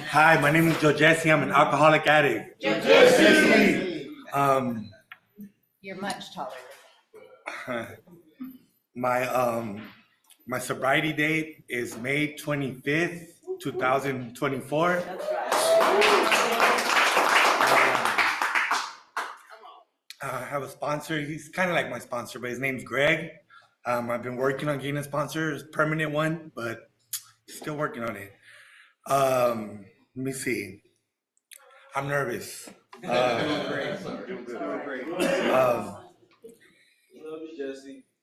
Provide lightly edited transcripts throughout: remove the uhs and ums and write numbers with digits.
Hi, my name is Joe Jesse. I'm an alcoholic addict. Um, You're much taller my my sobriety date is May 25th, 2024. I have a sponsor. He's kind of like my sponsor, but his name's Greg. I've been working on getting a sponsor, permanent one, but still working on it. Let me see. I'm nervous. Um,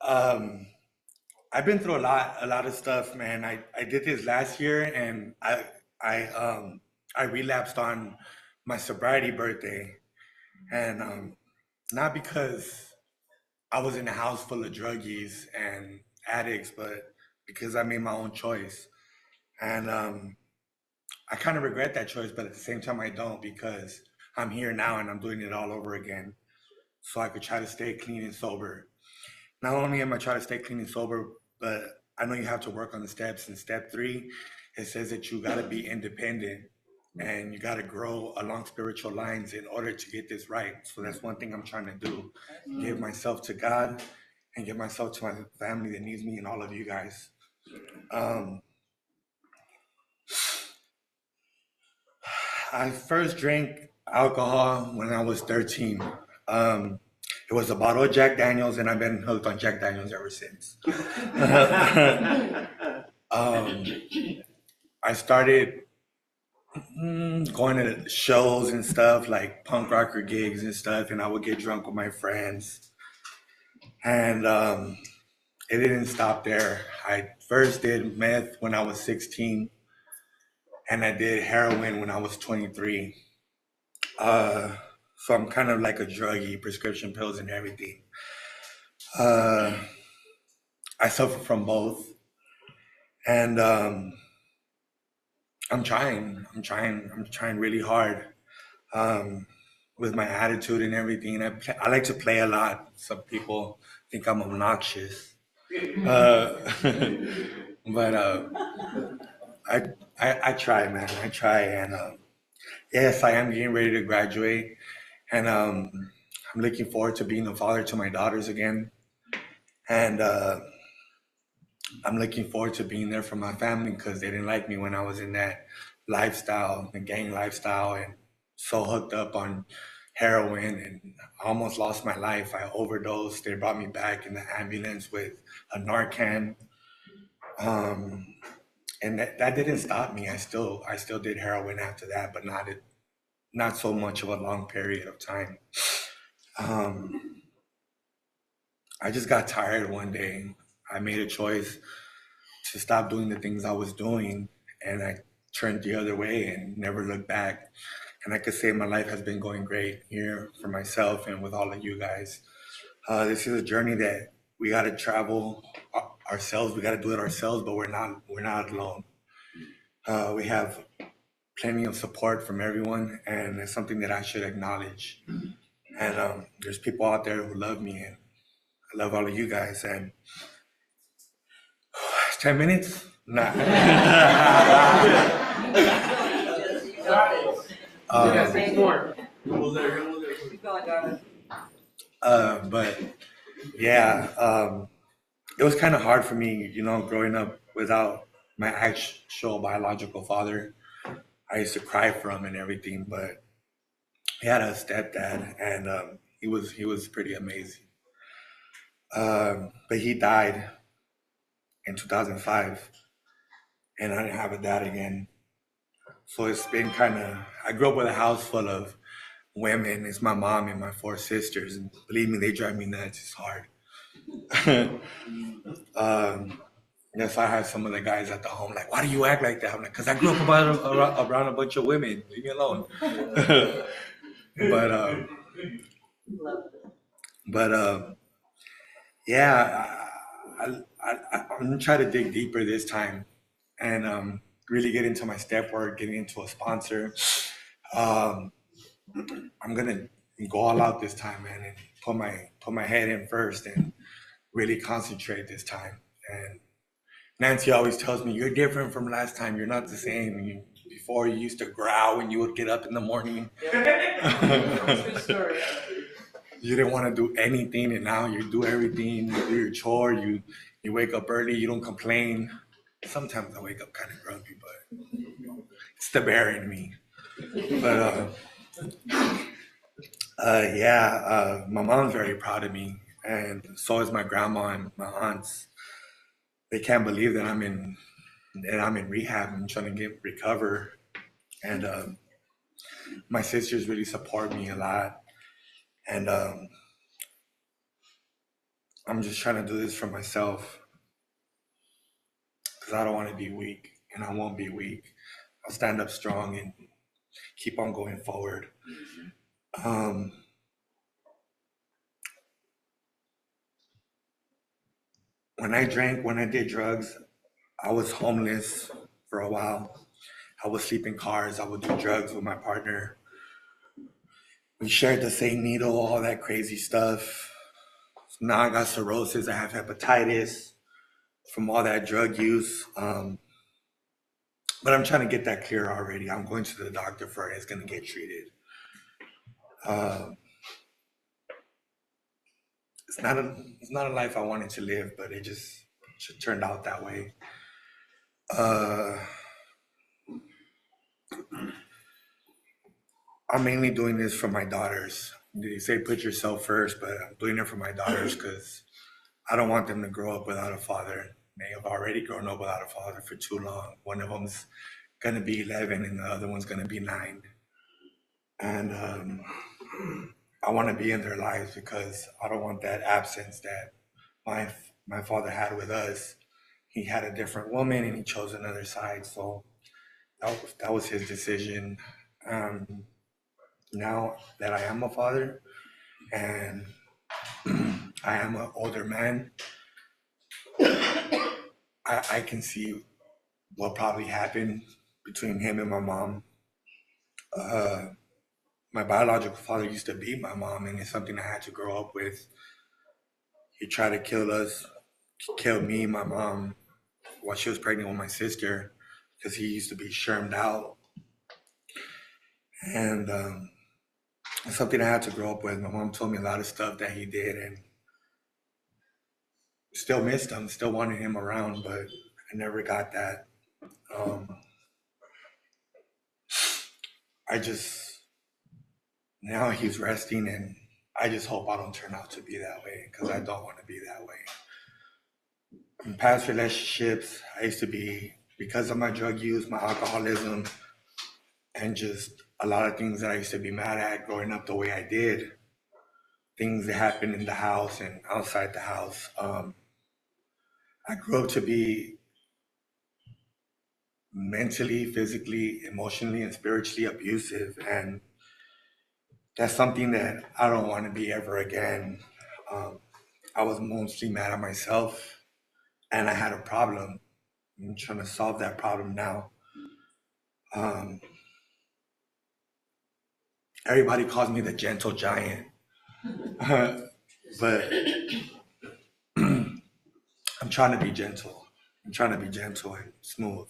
um, I've been through a lot of stuff, man. I did this last year, and I relapsed on my sobriety birthday, and not because I was in a house full of druggies and addicts, but because I made my own choice, and I kind of regret that choice, but at the same time I don't because I'm here now and I'm doing it all over again, so I could try to stay clean and sober. Not only am I trying to stay clean and sober, but I know you have to work on the steps. In step 3, it says that you got to be independent and you got to grow along spiritual lines in order to get this right. So that's one thing I'm trying to do: give myself to God and give myself to my family that needs me and all of you guys. Um, I first drank alcohol when I was 13. Um, it was a bottle of Jack Daniels, and I've been hooked on Jack Daniels ever since. um, I started going to shows and stuff like punk rocker gigs and stuff, and I would get drunk with my friends. And it didn't stop there. I first did meth when I was 16, and I did heroin when I was 23. Uh, so I'm kind of like a druggie, prescription pills and everything. Uh, I suffer from both, and I'm trying really hard um, with my attitude and everything. I like to play a lot. Some people think I'm obnoxious, uh, but I, I try, man. I try, and yes, I am getting ready to graduate, and I'm looking forward to being a father to my daughters again, and I'm looking forward to being there for my family because they didn't like me when I was in that lifestyle, the gang lifestyle, and so hooked up on heroin and I almost lost my life. I overdosed. They brought me back in the ambulance with a Narcan. Um, and that didn't stop me. I still did heroin after that, but not so much of a long period of time. Um, I just got tired one day. I made a choice to stop doing the things I was doing, and I turned the other way and never looked back. And I could say my life has been going great here for myself and with all of you guys. This is a journey that we got to travel ourselves. We got to do it ourselves, but we're not alone. We have plenty of support from everyone, and it's something that I should acknowledge. And there's people out there who love me, and I love all of you guys. And 10 minutes? Nah. But yeah, it was kind of hard for me, growing up without my actual biological father. I used to cry for him and everything, but he had a stepdad, and he was pretty amazing. But he died in 2005, and I didn't have a dad again. So it's been kind of. I grew up with a house full of women. It's my mom and my 4 sisters, and believe me, they drive me nuts. It's hard. um, yes, I had some of the guys at the home like, "Why do you act like that?" I'm like, "Cause I grew up around a bunch of women. Leave me alone." but but yeah, I'm gonna try to dig deeper this time and really get into my step work, getting into a sponsor. Um, I'm gonna go all out this time, man, and put my head in first and really concentrate this time. And Nancy always tells me, you're different from last time. You're not the same. Before you used to growl when you would get up in the morning. Good story. You didn't want to do anything, and now you do everything. You do your chore. You wake up early. You don't complain. Sometimes I wake up kind of grumpy, but it's the bear in me. But my mom's very proud of me, and so is my grandma and my aunts. They can't believe that I'm in rehab and trying to recover. And my sisters really support me a lot, and I'm just trying to do this for myself because I don't want to be weak, and I won't be weak. I'll stand up strong and keep on going forward. When I drank, when I did drugs, I was homeless for a while. I would sleep in cars. I would do drugs with my partner. We shared the same needle, all that crazy stuff. So now I got cirrhosis. I have hepatitis from all that drug use. But I'm trying to get that clear already. I'm going to the doctor for it. It's going to get treated. It's not a life I wanted to live, but it just turned out that way. I'm mainly doing this for my daughters. They say put yourself first, but I'm doing it for my daughters because I don't want them to grow up without a father. They have already grown up without a father for too long. One of them's going to be 11 and the other one's going to be 9. And I want to be in their lives because I don't want that absence that my father had with us. He had a different woman and he chose another side. So that was his decision. Now that I am a father and I am an older man, I can see what probably happened between him and my mom. My biological father used to beat my mom, and it's something I had to grow up with. He tried to kill us, kill me, my mom, while she was pregnant with my sister, because he used to be shermed out. And it's something I had to grow up with. My mom told me a lot of stuff that he did, and still missed him, still wanted him around, but I never got that. I just, now he's resting, and I just hope I don't turn out to be that way because I don't want to be that way. In past relationships, I used to be, because of my drug use, my alcoholism, and just a lot of things that I used to be mad at growing up the way I did, things that happened in the house and outside the house. I grew up to be mentally, physically, emotionally, and spiritually abusive. And that's something that I don't want to be ever again. I was mostly mad at myself and I had a problem. I'm trying to solve that problem now. Everybody calls me the gentle giant, but I'm trying to be gentle. I'm trying to be gentle and smooth.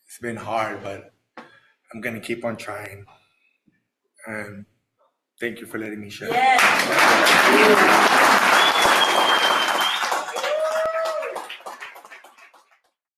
It's been hard, but I'm going to keep on trying. And thank you for letting me share. Yes.